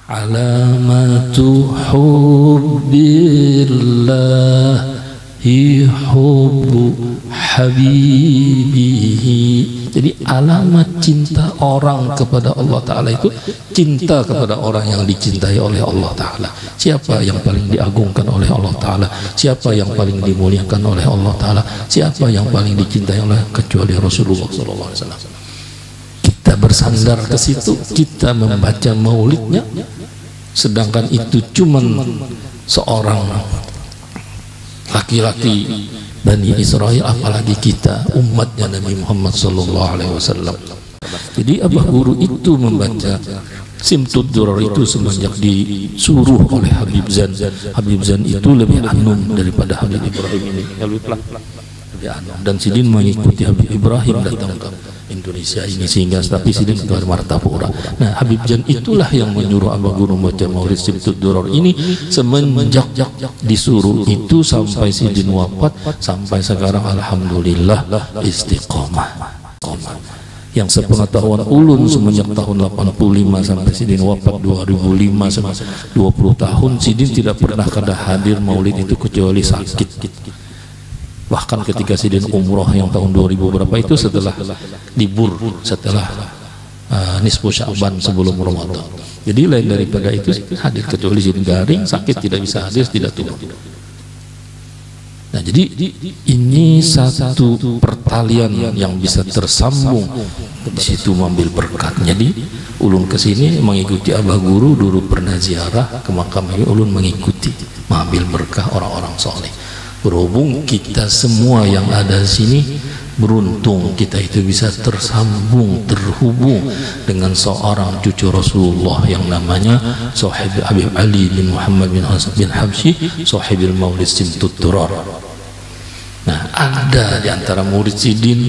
Alamatu hubbillahi hubbu habibihi. Jadi alamat cinta orang kepada Allah Ta'ala itu cinta kepada orang yang dicintai oleh Allah Ta'ala. Siapa yang paling diagungkan oleh Allah Ta'ala? Siapa yang paling dimuliakan oleh Allah Ta'ala? Siapa yang paling dicintai oleh kecuali Rasulullah SAW? Kita bersandar ke situ, kita membaca maulidnya, sedangkan itu cuma seorang laki-laki Bani Israel, apalagi kita umatnya Nabi Muhammad SAW. Jadi Abah Guru itu membaca Simtud Durar itu semenjak disuruh oleh Habib Zan. Habib Zan itu lebih anum daripada Habib Ibrahim ini, lebih anum. Dan Sidin mengikuti Habib Ibrahim datang ke Indonesia ini, sehingga tapi Sidin ke Martapura. Nah, Habib Zan itulah yang menyuruh Abah Guru membaca Maulid Simtud Durar ini semenjak disuruh itu sampai Sidin wafat, sampai sekarang alhamdulillah istiqomah. Yang sepengetahuan ulun semenjak tahun 85 sampai Sidin wafat 2005, sama 20 tahun Sidin tidak pernah kada hadir maulid itu kecuali sakit. Bahkan ketika Sidin umroh yang tahun 2000 berapa itu setelah libur, setelah nisfu Sya'ban sebelum Ramadan. Jadi lain daripada itu hadir, kecuali Sidin garing sakit tidak bisa hadir, tidak turun. Nah, jadi ini satu pertalian yang bisa tersambung di situ mengambil berkat. Jadi ulun kesini mengikuti Abah Guru, dulu pernah ziarah ke makam ini, ulun mengikuti mengambil berkah orang-orang soleh. Berhubung kita semua yang ada di sini beruntung kita itu bisa tersambung, terhubung dengan seorang cucu Rasulullah yang namanya Sahib Habib Ali bin Muhammad bin Hasan bin Habsyi, Sahibil Maulid Simtud Durar. Nah, ada di antara murid Sidin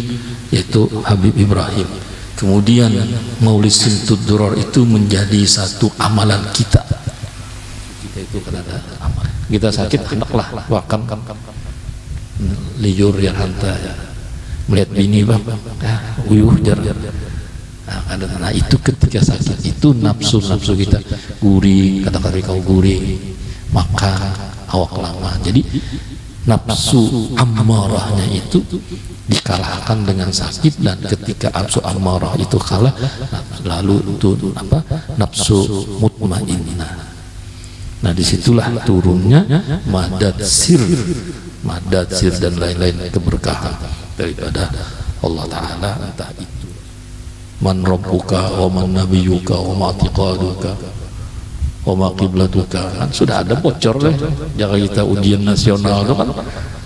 yaitu Habib Ibrahim. Kemudian Maulid Simtud Durar itu menjadi satu amalan kita. Kita itu kan ada amal. Kita sakit hendaklah wakam liur yang hanta ya. Melihat bini bang, uyuh jar. Nah, itu ketika sakit itu nafsu kita gurih, kata-kata kau gurih, makan awak lama. Jadi nafsu ammarahnya itu dikalahkan dengan sakit, dan ketika nafsu ammarah itu kalah, lalu itu apa? Nafsu mutmainnah. Nah, disitulah turunnya madad sir dan lain-lain keberkahan daripada Allah Ta'ala. Entah itu man rabbuka wa man nabiyuka wa ma i'tiqaduka wa ma qiblatuka, kan sudah ada bocor deh. Jangan kita ujian nasional itu kan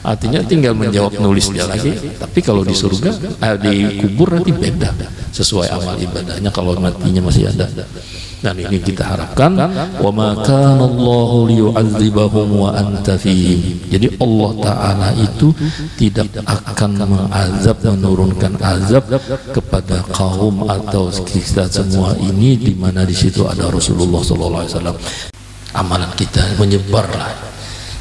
artinya tinggal menjawab nulisnya lagi. Tapi kalau di surga, di kubur nanti beda sesuai amal ibadahnya kalau matinya masih ada. Dan ini kita harapkan, wa ma kana Allahu liyu'adzibahum wa anta fihim. Jadi Allah Ta'ala itu tidak akan mengazab, menurunkan azab kepada kaum atau kita semua ini di mana di situ ada Rasulullah SAW. Amalan kita menyebarlah.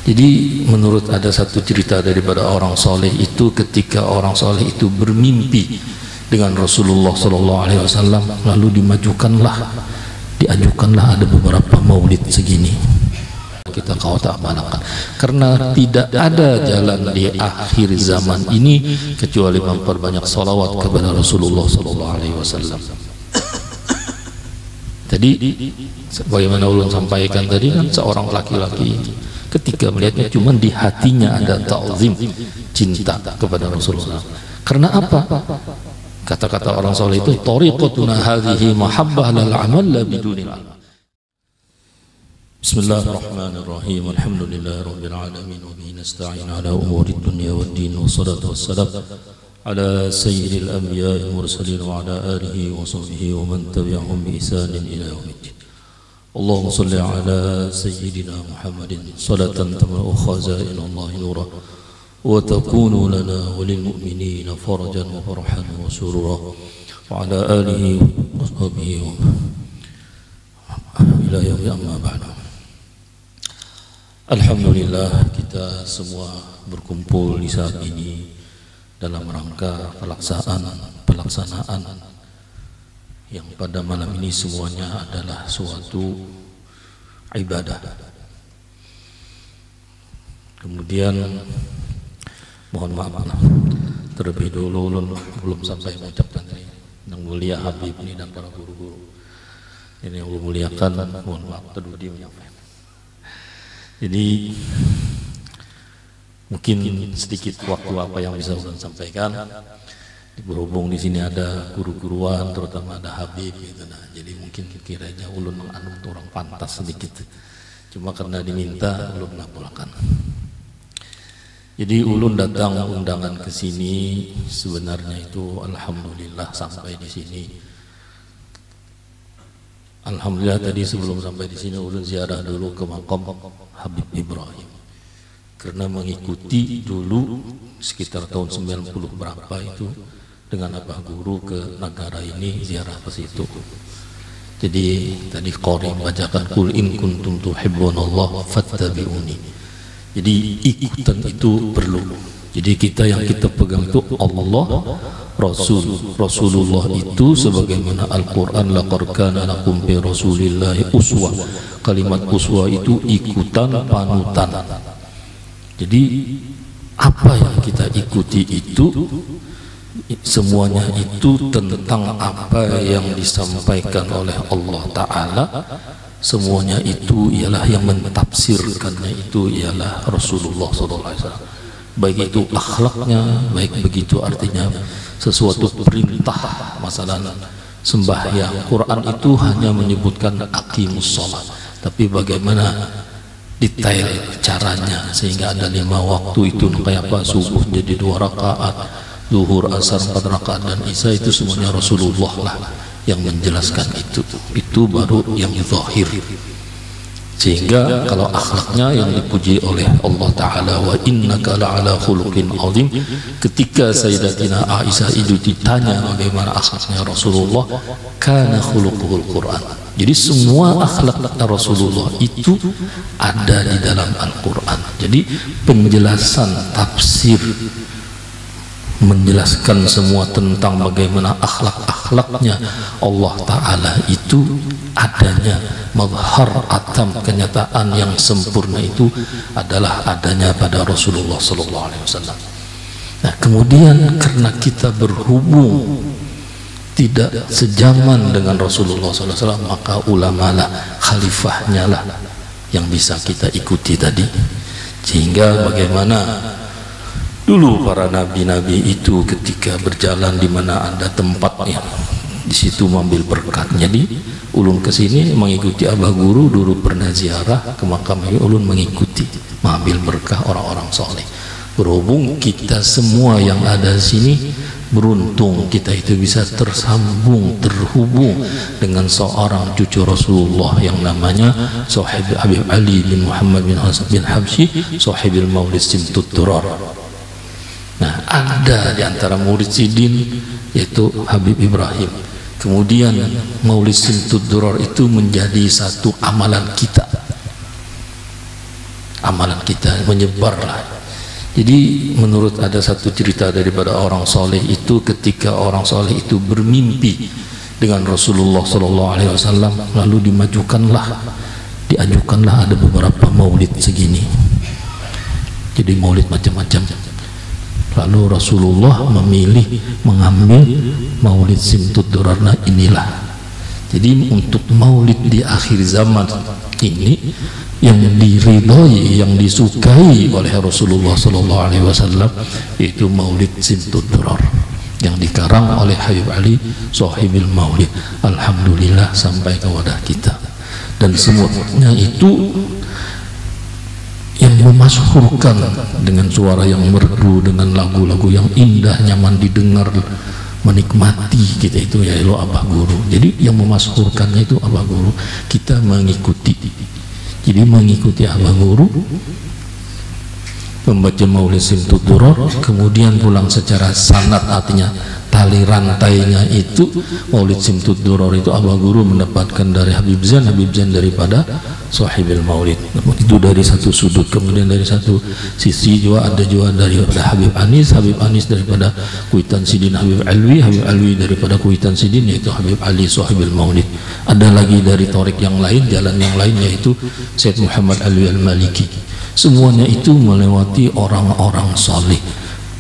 Jadi menurut ada satu cerita daripada orang soleh itu, ketika orang soleh itu bermimpi dengan Rasulullah SAW, lalu diajukanlah ada beberapa maulid segini. Kita kau tak amalkan, karena tidak ada jalan di akhir zaman ini kecuali memperbanyak salawat kepada Rasulullah SAW. Tadi bagaimana ulun sampaikan tadi kan, seorang laki-laki ketika melihatnya cuma di hatinya ada ta'zim, cinta kepada Rasulullah. Karena apa? Kata-kata orang soleh itu, tariqatuna hadhihi mahabbah lal amal la bidunil amal. Bismillahirrahmanirrahim. Alhamdulillahirabbil alamin wa bihi nasta'in ala umurid dunya waddin, wassalatu wassalam ala sayyidil anbiya'il mursalin wa ala alihi wa sahbihi wa man tabi'ahum bi ihsanin ila yaumiddin. Allahumma shalli ala sayyidina Muhammadin salatan tamla'u khazainallahi nura wa takunu lana wa lil mu'minina farajan wa farhan wa surura wa ala alihi wa sahbihi ila yaumil amma ba'du. Alhamdulillah, kita semua berkumpul di saat ini dalam rangka pelaksanaan yang pada malam ini semuanya adalah suatu ibadah. Kemudian mohon maaf terlebih dulu ulun belum sampai mengucapkan ini yang mulia Habib ini dan para guru-guru ini yang muliakan, mohon maaf terdudi menyampaikan. Jadi mungkin sedikit waktu apa yang bisa ulun sampaikan. Berhubung di sini ada guru-guruan, terutama ada Habib gitu. Nah, jadi mungkin kiranya ulun menganut orang pantas sedikit. Cuma karena diminta ulun melaporkan. Jadi ulun datang undangan ke sini sebenarnya itu alhamdulillah sampai di sini. Alhamdulillah tadi sebelum sampai di sini ulun ziarah dulu ke makam Habib Ibrahim. Karena mengikuti dulu sekitar tahun 90 berapa itu dengan Abah Guru ke negara ini ziarah ke situ. Jadi tadi qori membacakan kul in kuntum tuhibbunallah fattabi'uni. Jadi ikutan itu perlu. Jadi kita yang kita pegang itu Allah, Rasulullah itu sebagaimana Al-Quran laqad kana lakum fi rasulillahi uswah. Kalimat uswah itu ikutan, panutan. Jadi apa yang kita ikuti itu semuanya itu tentang apa yang disampaikan oleh Allah Ta'ala. Semuanya itu ialah yang mentafsirkannya itu ialah Rasulullah SAW. Baik itu akhlaknya, baik begitu artinya sesuatu perintah. Masalah sembahyang, Quran itu hanya menyebutkan aqimus sholat, tapi bagaimana detail caranya sehingga ada 5 waktu itu kayak apa, subuh jadi 2 rakaat, zuhur, asar 4 rakaat, dan isya itu semuanya Rasulullah lah yang menjelaskan itu baru yang zahir. Sehingga kalau akhlaknya yang dipuji oleh Allah Ta'ala, wa innaka la'ala khuluqin azim. Ketika Sayyidatina Aisyah itu ditanya bagaimana akhlaknya Rasulullah, kana khuluquhul Quran. Jadi semua akhlak Rasulullah itu ada di dalam Al-Quran. Jadi penjelasan tafsir menjelaskan semua tentang bagaimana akhlak-akhlaknya Allah Ta'ala itu adanya. Mazhar atam, kenyataan yang sempurna itu adalah adanya pada Rasulullah SAW. Nah kemudian karena kita berhubung tidak sejaman dengan Rasulullah SAW, maka ulama lah, khalifahnya lah yang bisa kita ikuti tadi. Sehingga bagaimana dulu para nabi-nabi itu ketika berjalan di mana ada tempatnya, di situ mengambil berkat. Jadi ulun ke sini mengikuti Abah Guru, dulu pernah ziarah ke makam ini, ulun mengikuti mengambil berkah orang-orang soleh. Berhubung kita semua yang ada di sini beruntung kita itu bisa tersambung, terhubung dengan seorang cucu Rasulullah yang namanya Sahib Habib Ali bin Muhammad bin Hasan bin Habsyi, Sahibil Maulid Simtud Durar. Nah ada di antara murid sidin yaitu Habib Ibrahim. Kemudian Maulid Simtud Durar itu menjadi satu amalan kita. Amalan kita menyebarlah. Jadi menurut ada satu cerita daripada orang soleh itu, ketika orang soleh itu bermimpi dengan Rasulullah SAW, lalu diajukanlah ada beberapa maulid segini. Jadi maulid macam-macam. Lalu Rasulullah memilih mengambil maulid Simtud Durar inilah. Jadi untuk maulid di akhir zaman ini yang diridhoi, yang disukai oleh Rasulullah SAW itu maulid Simtud Durar yang dikarang oleh Habib Ali Sahibil Maulid. Alhamdulillah sampai ke wadah kita, dan semuanya itu yang memasyhurkan dengan suara yang merdu, dengan lagu-lagu yang indah, nyaman didengar, menikmati kita itu ya lo Abah Guru. Jadi yang memasyhurkannya itu Abah Guru, kita mengikuti. Jadi mengikuti Abah Guru, membaca Maulid Simtud Durar, kemudian pulang secara sanad, artinya tali rantainya itu Maulid Simtud Duror itu Abah Guru mendapatkan dari Habib Zain daripada Sahibil Maulid. Itu dari satu sudut. Kemudian dari satu sisi juga ada juga daripada Habib Anis daripada Kuitan Sidin Habib Alwi daripada Kuitan Sidin yaitu Habib Ali Sahibil Maulid. Ada lagi dari torik yang lain, jalan yang lain yaitu Syed Muhammad Alwi Al-Maliki. Semuanya itu melewati orang-orang saleh.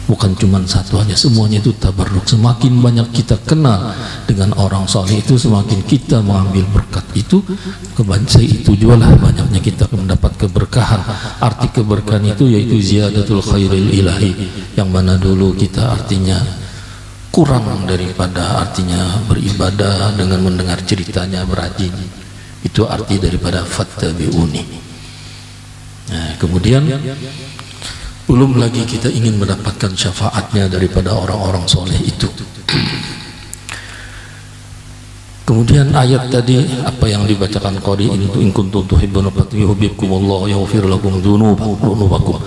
Bukan cuma satu aja, semuanya itu tabarruk. Semakin banyak kita kenal dengan orang saleh itu, semakin kita mengambil berkat itu. Kebanyakan itu juga lah banyaknya kita mendapat keberkahan. Arti keberkahan itu yaitu ziyadatul khairil ilahi, yang mana dulu kita artinya kurang daripada artinya beribadah dengan mendengar ceritanya berajin. Itu arti daripada fattabi'uni. Nah, kemudian belum lagi kita ingin mendapatkan syafaatnya daripada orang-orang soleh itu. Kemudian ayat tadi apa yang dibacakan qari ini, in kuntum tuhibbuna fattabi'uhibbukumullah yaghfir lakum dzunubakum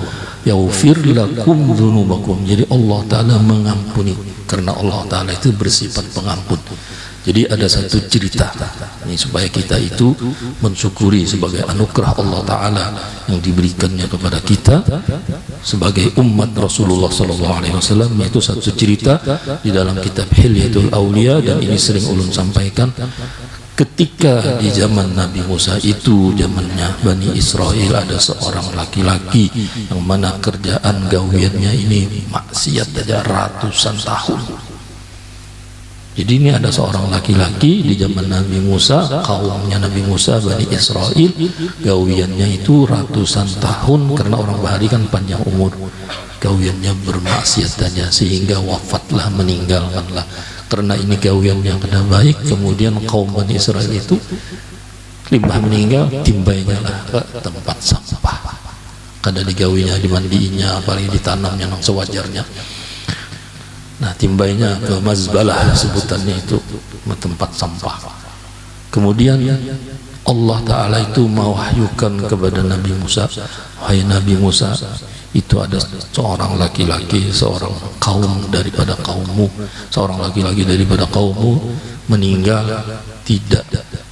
yaghfir lakum dzunubakum. Jadi Allah Ta'ala mengampuni, karena Allah Ta'ala itu bersifat pengampun. Jadi ada satu cerita ini supaya kita itu mensyukuri sebagai anugerah Allah Ta'ala yang diberikannya kepada kita sebagai umat Rasulullah SAW. Yaitu satu cerita di dalam kitab Hilyatul Aulia, dan ini sering ulun sampaikan. Ketika di zaman Nabi Musa itu, zamannya Bani Israel, ada seorang laki-laki yang mana kerjaan gawiannya ini maksiat saja ratusan tahun. Jadi ini ada seorang laki-laki di zaman Nabi Musa, kaumnya Nabi Musa, Bani Israel, gawiannya itu ratusan tahun, karena orang Bahari kan panjang umur. Gawiannya bermaksiat saja sehingga wafatlah, meninggalkanlah. Karena ini gawian yang tidak baik, kemudian kaum Bani Israel itu limbah meninggal, timbainya lah ke tempat sampah. Kada digawinya, dimandiinya, apalagi ditanamnya yang sewajarnya. Nah, timbainya ke mazbalah, sebutannya itu tempat sampah. Kemudian Allah Ta'ala itu mewahyukan kepada Nabi Musa, wahai Nabi Musa, itu ada seorang laki-laki, seorang kaum daripada kaummu, seorang laki-laki daripada kaummu meninggal, tidak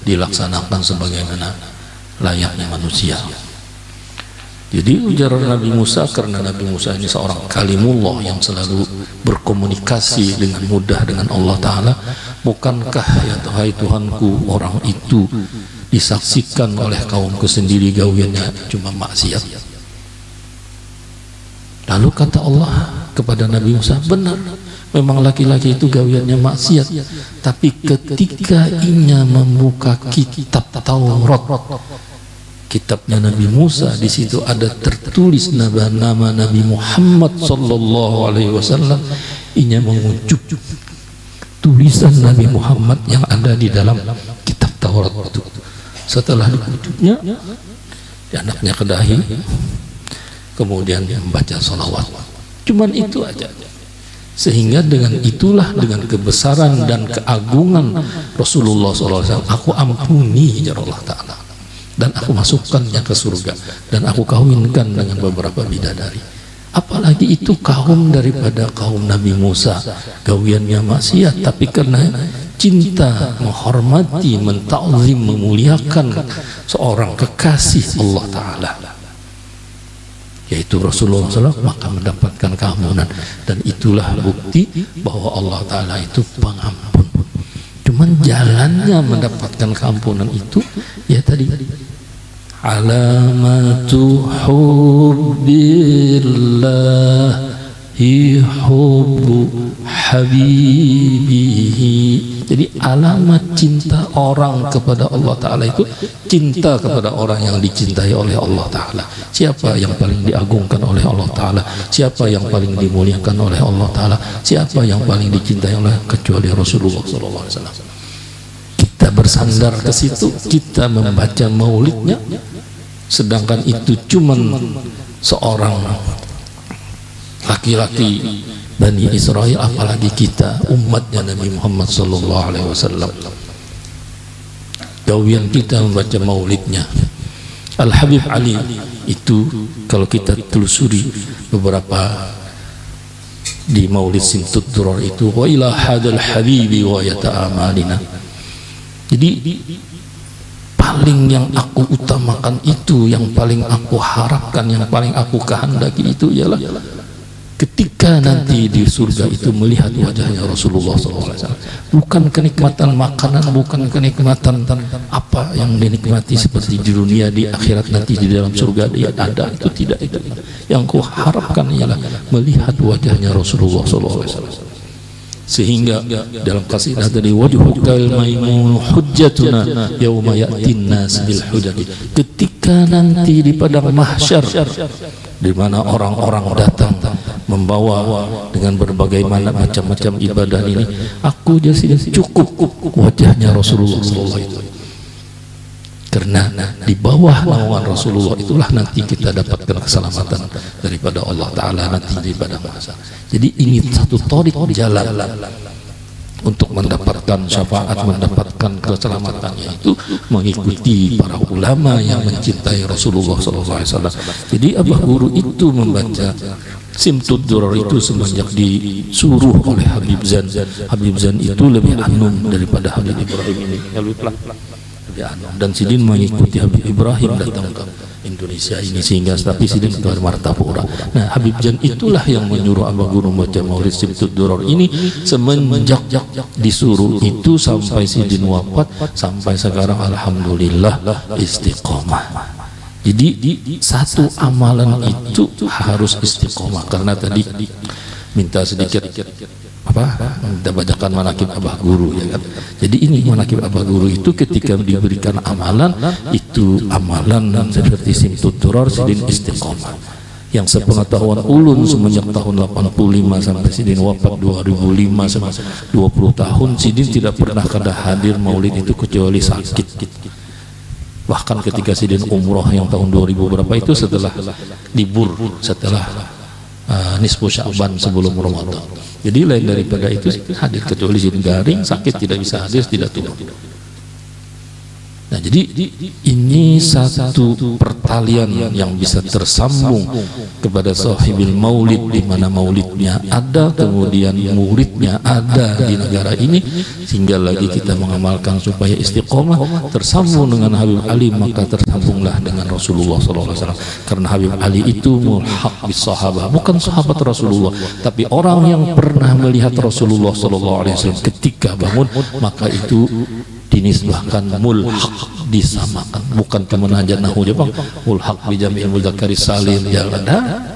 dilaksanakan sebagaimana layaknya manusia. Jadi ujar Nabi Musa, karena Nabi Musa ini seorang kalimullah yang selalu berkomunikasi dengan mudah dengan Allah Ta'ala. Bukankah ya Tuhanku, orang itu disaksikan oleh kaumku sendiri gawiannya cuma maksiat? Lalu kata Allah kepada Nabi Musa, benar, memang laki-laki itu gawiannya maksiat, tapi ketika ia membuka kitab Taurat, kitabnya Nabi Musa, di situ ada tertulis nama Nabi Muhammad sallallahu alaihi wasallam. Inya mengucuk tulisan Nabi Muhammad yang ada di dalam kitab Taurat itu. Setelah dikucuknya, anaknya ke dahi, kemudian dia membaca salawat. Cuman itu aja. Sehingga dengan itulah, dengan kebesaran dan keagungan Rasulullah SAW, aku ampuni ya Allah Ta'ala, dan aku masukkannya ke surga, dan aku kawinkan dengan beberapa bidadari. Apalagi itu kaum daripada kaum Nabi Musa, gawiannya maksiat, tapi karena cinta, menghormati, menta'zim, memuliakan seorang kekasih Allah Ta'ala, yaitu Rasulullah SAW, maka mendapatkan keampunan. Dan itulah bukti bahwa Allah Ta'ala itu pengampun. Cuman jalannya mendapatkan keampunan itu, ya tadi, alamatu hubbillahi hubbu habibihi. Jadi alamat cinta orang kepada Allah Ta'ala itu cinta kepada orang yang dicintai oleh Allah Ta'ala. Siapa yang paling diagungkan oleh Allah Ta'ala? Siapa yang paling dimuliakan oleh Allah Ta'ala? Siapa yang paling dicintai oleh kecuali Rasulullah SAW? Kita bersandar ke situ, kita membaca maulidnya, sedangkan itu cuman seorang laki-laki Bani Israel, apalagi kita umatnya Nabi Muhammad SAW. Gawian kita membaca maulidnya. Al-Habib Ali itu kalau kita telusuri beberapa di Maulid Simtud Duror itu, wa ila hadal habibi wa yata'amalina. Jadi paling yang aku utamakan itu, yang paling aku harapkan, yang paling aku kehendaki itu ialah ketika nanti di surga itu melihat wajahnya Rasulullah SAW. Bukan kenikmatan makanan, bukan kenikmatan apa yang dinikmati seperti di dunia, di akhirat nanti di dalam surga dia ada, itu tidak. Itu yang ku harapkan ialah melihat wajahnya Rasulullah SAW. Sehingga dalam qasidah tadi, wajhukal maimun hujjatuna yauma ya'tin nas bil hujjati, ketika nanti di padang mahsyar di mana orang-orang datang membawa dengan berbagai macam-macam ibadah ini, aku jadi cukup wajahnya Rasulullah SAW. Karena di bawah naungan Rasulullah itulah nanti kita dapatkan keselamatan daripada Allah Ta'ala nanti di padang mahsyar. Jadi ini satu thariq jalan untuk mendapatkan syafaat, mendapatkan keselamatannya itu mengikuti para ulama yang mencintai Rasulullah SAW. Jadi Abah Guru itu membaca Simtud Duror itu semenjak disuruh oleh Habib Zan. Habib Zan itu lebih anum daripada Habib Ibrahim ini. Dan Sidin mengikuti Habib Ibrahim datang ke Indonesia ini, sehingga tapi Sidin ke Martapura. Nah, Habib Zan itulah yang menyuruh Abah Guru membaca Maulid Simtud Duror ini semenjak disuruh itu sampai Sidin wafat, sampai sekarang alhamdulillah istiqomah. Jadi satu amalan itu harus istiqomah. Karena tadi minta sedikit minta bacakan manakib Abah Guru, ya kan? Jadi ini manakib Abah Guru itu ketika diberikan amalan itu amalan seperti Simtud Duror Sidin istiqomah. Yang sepengetahuan ulun semenjak tahun 85 sampai Sidin wafat 2005, sama 20 tahun Sidin tidak pernah kada hadir maulid itu kecuali sakit. Bahkan ketika Sidin umroh yang tahun 2000 berapa itu setelah libur, setelah nisfu Sya'ban sebelum Ramadan. Jadi lain daripada itu hadir kecuali Sidin garing, sakit tidak bisa hadir, tidak turun. Nah, jadi ini satu pertalian yang bisa tersambung kepada sahibil maulid, di mana maulidnya ada, kemudian muridnya ada di negara ini, sehingga lagi kita mengamalkan supaya istiqomah tersambung dengan Habib Ali, maka tersambunglah dengan Rasulullah SAW. Karena Habib Ali itu mulhaq bis sahabah, bukan sahabat Rasulullah, tapi orang yang pernah melihat Rasulullah SAW ketika bangun, maka itu dinisbahkan mulhaq, disamakan, bukan kemenajan nahu Jepang mulhaq bijami'il mudzakkari salim, yang ada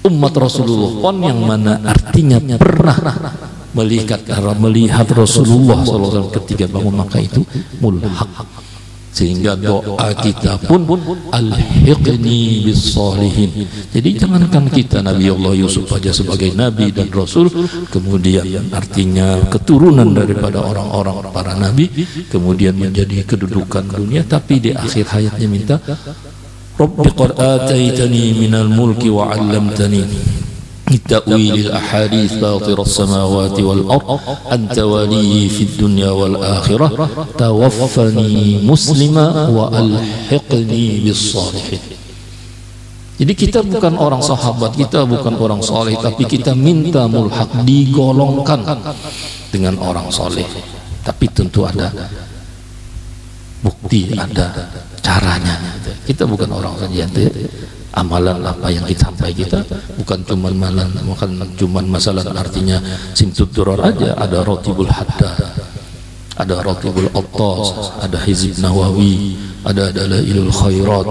umat Rasulullah pun yang mana artinya pernah melihat Rasulullah SAW ketika bangun, maka itu mulhaq. Sehingga doa kita pun alhiqni bis sholihin. Jadi jangankan kita Nabi Allah Yusuf saja sebagai nabi dan rasul, kemudian artinya keturunan daripada orang-orang para nabi, kemudian menjadi kedudukan dunia, tapi di akhir hayatnya minta Rabbi qad ataitani minal mulki wa 'allamtani ta'wilil ahadits fatiras samawati wal ard anta waliyyi fid dunya wal akhirah tawaffani muslima wa alhiqni bis sholihin. Jadi kita bukan orang sahabat, kita bukan orang soleh, tapi kita minta mulhaq, digolongkan dengan orang soleh. Tapi tentu ada bukti, ada caranya. Kita bukan orang saja. Amalan apa yang kita sampai kita bukan cuma masalah artinya Simtud Duror aja, ada Rotibul Haddad, ada Rotibul Attas, ada Hizib Nawawi, ada Dalailul Khairat,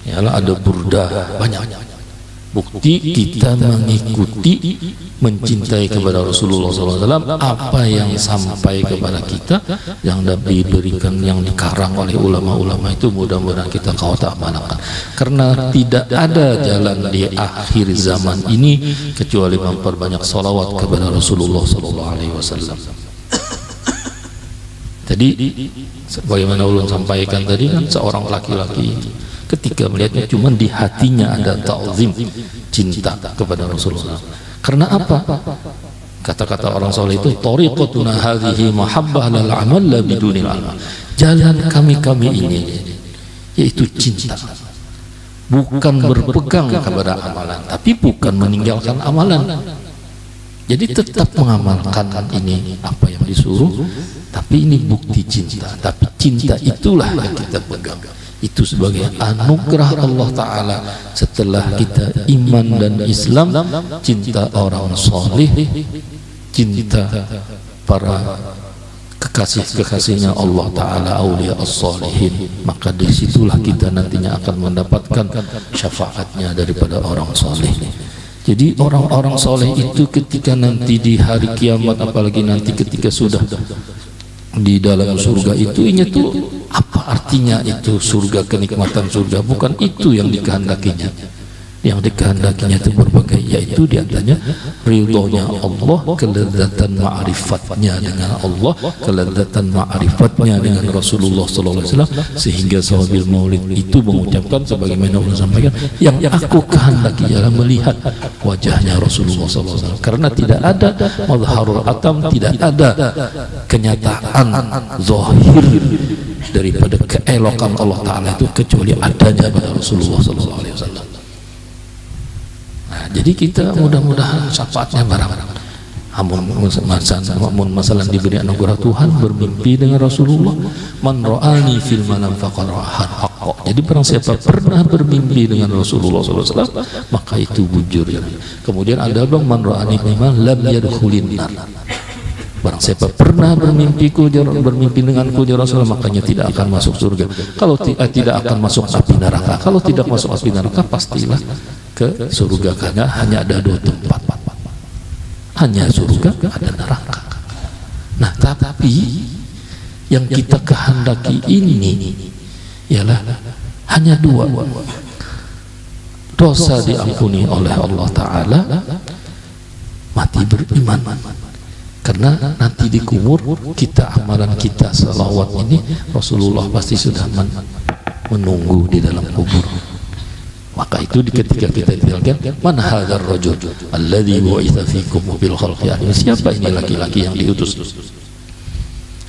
ya, ada Burdah, banyak bukti kita mengikuti, mencintai kepada Rasulullah SAW. Apa yang sampai kepada kita, yang diberikan, yang dikarang oleh ulama-ulama itu, mudah-mudahan kita kawat amanahkan. Karena tidak ada jalan di akhir zaman ini kecuali memperbanyak salawat kepada Rasulullah SAW. Tadi bagaimana ulun sampaikan tadi kan, seorang laki-laki ketika melihatnya cuma di hatinya ada ta'zim, cinta kepada Rasulullah. Karena apa? Kata-kata orang soleh itu, tariqatuna hadhihi mahabbah lal amal la bidunil amal. Jalan kami ini yaitu cinta. bukan berpegang kepada amalan, tapi bukan meninggalkan amalan. Jadi tetap mengamalkan ini apa yang disuruh, tapi ini bukti cinta. Tapi cinta itulah yang kita pegang. Itu sebagai anugerah Allah Ta'ala setelah kita iman dan Islam, cinta orang soleh, cinta para kekasih-kekasihnya Allah Ta'ala, aulia as-salihin. Maka disitulah kita nantinya akan mendapatkan syafaatnya daripada orang soleh. Jadi orang-orang soleh itu ketika nanti di hari kiamat, apalagi nanti ketika sudah di dalam surga itu apa artinya itu surga, kenikmatan surga? Bukan itu yang dikehendakinya. Yang dikehendakinya itu berbagai, yaitu diantaranya ridhonya Allah, kelezatan ma'rifatnya dengan Allah, kelezatan ma'rifatnya dengan Rasulullah SAW, sehingga sahabil maulid itu mengucapkan sebagaimana Allah sampaikan, yang aku kehendaki ialah melihat wajahnya Rasulullah SAW, karena tidak ada mazharul atam, tidak ada kenyataan zahir daripada keelokan Allah Ta'ala itu kecuali adanya pada Rasulullah SAW. Nah, jadi kita mudah-mudahan syafaatnya barang-barang. Amun masalah diberi anugerah Tuhan, bermimpi dengan Rasulullah. Man ra'ani fil manam faqad ra'ahan haqqa. Jadi barang siapa pernah bermimpi dengan Rasulullah SAW, maka itu bujur. Kemudian ada bang man ra'ani memang lam yadkhulin nar. Barang siapa pernah bermimpi denganku ya Rasulullah, makanya tidak akan masuk surga. Kalau tidak akan masuk api neraka. Kalau tidak masuk api neraka, pastilah ke surga, karena hanya ada dua tempat, hanya surga, ada neraka. Nah, tapi yang kita kehendaki ini ialah hanya dua: dosa diampuni oleh Allah Ta'ala, mati beriman. Karena nanti di kubur kita, amalan kita selawat ini, Rasulullah pasti sudah menunggu di dalam kubur. Maka itu ketika kita ditanyakan, mana hadzal rajul alladzi bu'itsa fikum bil khalqi, siapa ini laki-laki yang diutus?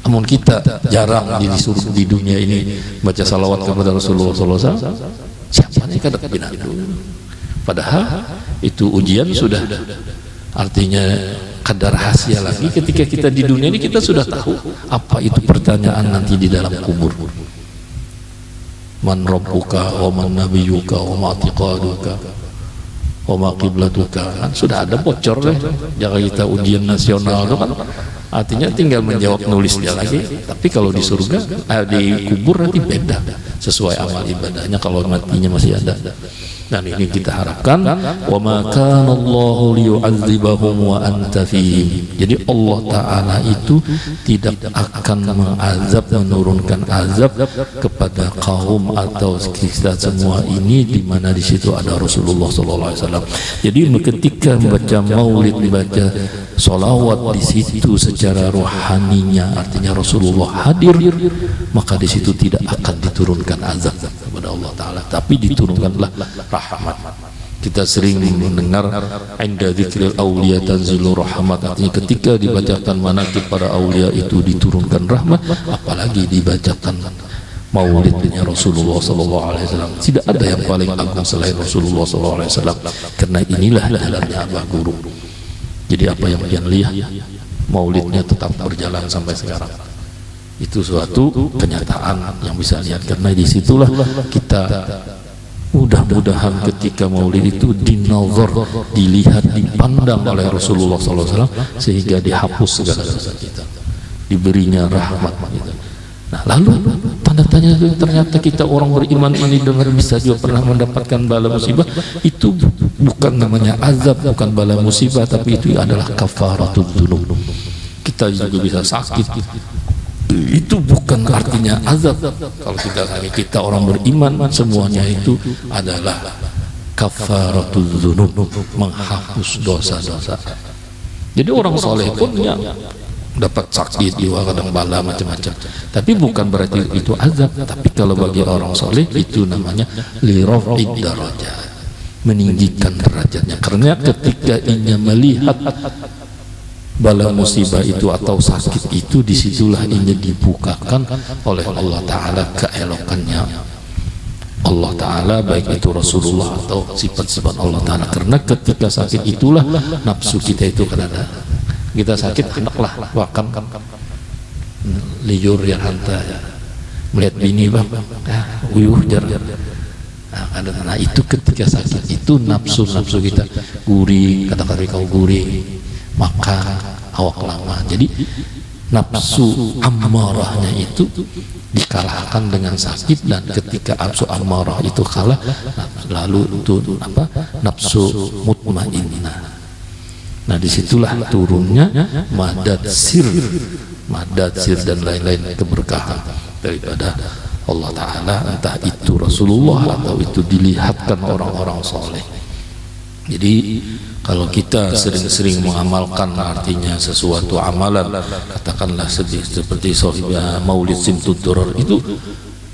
Namun kita jarang disuruh di dunia ini baca salawat kepada Rasulullah SAW. Siapa ini kada benar itu? Padahal itu ujian sudah, artinya kadar rahasia lagi. Ketika kita di dunia ini kita sudah tahu apa itu pertanyaan nanti di dalam kubur. Man rabbuka wa man nabiyuka wa ma i'tiqaduka wa ma qiblatuka, kan sudah ada bocor deh. Jangan kita ujian nasional itu kan artinya tinggal menjawab nulisnya lagi. Tapi kalau di surga, di kubur nanti beda sesuai amal ibadahnya kalau matinya masih ada. Dan ini kita harapkan, wa ma kana Allahu liyu'adzibahum wa anta fihim. Jadi Allah Ta'ala itu tidak akan mengazab, menurunkan azab kepada kaum atau kita semua ini di mana di situ ada Rasulullah SAW. Jadi ketika membaca maulid, dibaca solawat di situ secara rohaninya, artinya Rasulullah hadir, maka di situ tidak akan diturunkan azab kepada Allah Ta'ala, tapi diturunkanlah rahmat. Kita sering mendengar inda dzikril auliya tanzilur rahmat, artinya ketika dibacakan manaqib para aulia itu diturunkan rahmat, apalagi dibacakan maulidnya Rasulullah SAW. Tidak ada yang paling agung selain Rasulullah SAW, karena inilah jalannya Abah Guru. Jadi apa yang kalian lihat, maulidnya tetap berjalan sampai sekarang. Itu suatu kenyataan yang bisa lihat, karena disitulah kita mudah-mudahan ketika maulid itu dinazar, dilihat, dipandang oleh Rasulullah SAW, sehingga dihapus segala dosa kita, diberinya rahmat gitu. Nah, lalu tanda-tanya ternyata kita orang beriman mendengar bisa juga pernah mendapatkan bala musibah. Itu bukan namanya azab, bukan bala musibah, tapi itu adalah kafaratul dzunub. Kita juga bisa sakit, itu bukan artinya azab. Kalau kita orang beriman, semuanya itu adalah kafaratul dzunub, menghapus dosa-dosa. Jadi orang soleh pun yang dapat sakit juga, kadang bala macam-macam, tapi bukan berarti itu azab. Tapi kalau bagi orang soleh itu namanya liraf'id darajat, meninggikan derajatnya. Karena ketika ia melihat bala musibah itu atau sakit itu, disitulah ia dibukakan oleh Allah Ta'ala keelokannya. Allah Ta'ala, baik itu Rasulullah atau sifat-sifat Allah Ta'ala. Karena ketika sakit itulah nafsu kita itu kan ada. Kita sakit hendaklah wakam liur yang hanta ya. Melihat bini bang uyuh jar. Nah itu ketika sakit itu nafsu kita gurih, kata-kata kau gurih, makan awak lama. Jadi nafsu ammarahnya itu dikalahkan dengan sakit, dan ketika nafsu ammarah itu kalah, lalu itu apa? Nafsu mutmainnah. Nah disitulah turunnya madad sir dan lain-lain keberkahan daripada Allah Ta'ala, entah itu Rasulullah atau itu dilihatkan orang-orang soleh. Jadi kalau kita sering-sering mengamalkan, artinya sesuatu amalan, katakanlah seperti sahibah maulid simtud durar, itu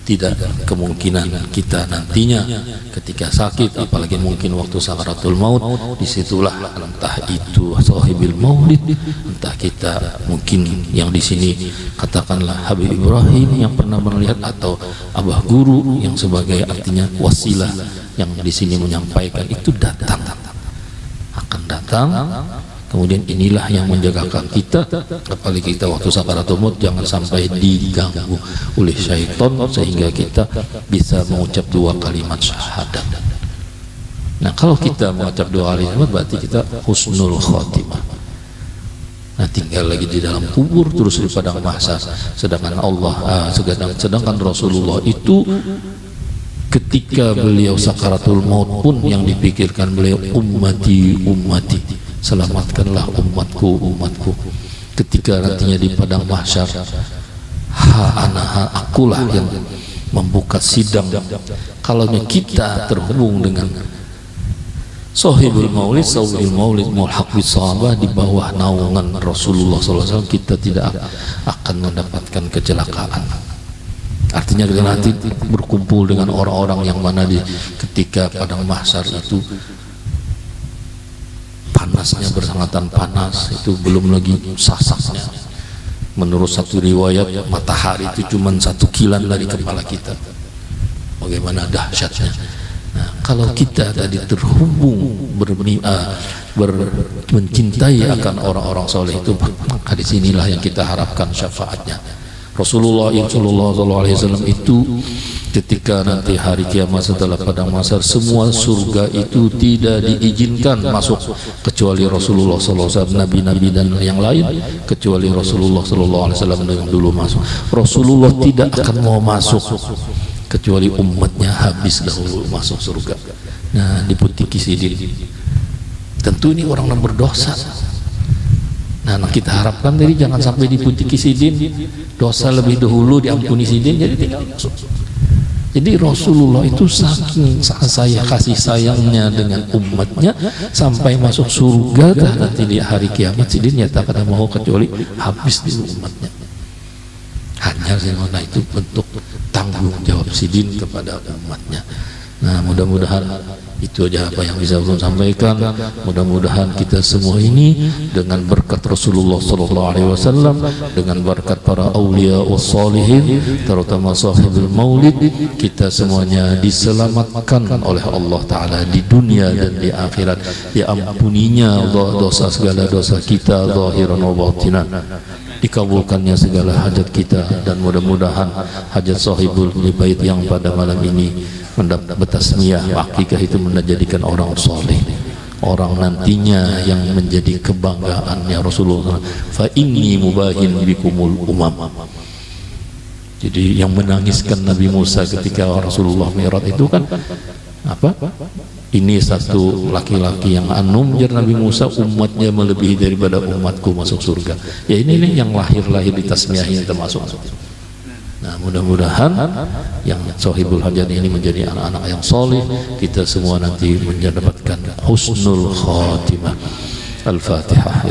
tidak kemungkinan kita nantinya ketika sakit, apalagi mungkin waktu sakaratul maut, disitulah entah itu sahibil maulid, entah kita mungkin yang di sini katakanlah Habib Ibrahim yang pernah melihat, atau abah guru yang sebagai artinya wasilah yang di sini menyampaikan, itu akan datang. Kemudian inilah yang menjagakan kita, apalagi kita waktu sakaratul maut, jangan sampai diganggu oleh syaitan sehingga kita bisa mengucap 2 kalimat syahadat. Nah kalau kita mengucap 2 kalimat berarti kita husnul khotimah. Nah tinggal lagi di dalam kubur terus di padang mahsyar. Sedangkan sedangkan Rasulullah itu ketika beliau sakaratul maut pun yang dipikirkan beliau ummati, selamatkanlah umatku. Ketika nantinya di padang mahsyar, akulah yang membuka sidang. Kalau kita terhubung dengan sahibul maulid mulhaq bis sahabah, di bawah naungan Rasulullah SAW, kita tidak akan mendapatkan kecelakaan. Artinya kita nanti berkumpul dengan orang-orang yang mana ketika padang mahsyar itu panasnya, bersangatan panas, itu belum lagi sasaknya. Menurut satu riwayat matahari itu cuma 1 kilan dari kepala kita. Bagaimana dahsyatnya. Nah, kalau kita tadi terhubung mencintai akan orang-orang soleh itu, maka disinilah yang kita harapkan syafaatnya. Rasulullah SAW itu ketika nanti hari kiamat setelah padang mahsyar, semua surga itu tidak diizinkan masuk kecuali Rasulullah SAW, nabi-nabi dan yang lain, kecuali Rasulullah SAW yang dulu masuk. Rasulullah tidak akan mau masuk kecuali umatnya habis dahulu masuk surga. Nah di Putiki Sidin tentu ini orang yang berdosa. Nah kita harapkan tadi jangan sampai di Putiki Sidin dosa lebih dahulu diampuni Sidin, jadi tinggal masuk. Jadi Rasulullah itu saking kasih sayangnya dengan umatnya sampai masuk surga, nanti di hari kiamat Sidin nyata kada mau kecuali habis di umatnya. Hanya karena itu bentuk tanggung jawab Sidin kepada umatnya. Nah mudah-mudahan itu aja apa yang bisa belum sampaikan. Mudah-mudahan kita semua ini dengan berkat Rasulullah SAW, dengan berkat para awliya wassalihin, terutama sahibul maulid, kita semuanya diselamatkan oleh Allah Ta'ala di dunia dan di akhirat. Diampuninya dosa, segala dosa kita zahiran wa batinan, dikabulkannya segala hajat kita, dan mudah-mudahan hajat sahibul bait yang pada malam ini mendapat bertasmiyah akikah itu menjadikan orang soleh, orang nantinya yang menjadi kebanggaannya Rasulullah. Fa inni mubahin bikumul umam. Jadi yang menangiskan Nabi Musa ketika Rasulullah Mi'raj itu kan apa? Ini satu laki-laki yang anum jar Nabi Musa, umatnya melebihi daripada umatku masuk surga. Ya ini yang lahir-lahir di tasmiyah ini termasuk. Nah mudah-mudahan yang sahibul hajat ini menjadi anak-anak yang soleh, kita semua nanti mendapatkan husnul khatimah. Al-Fatihah.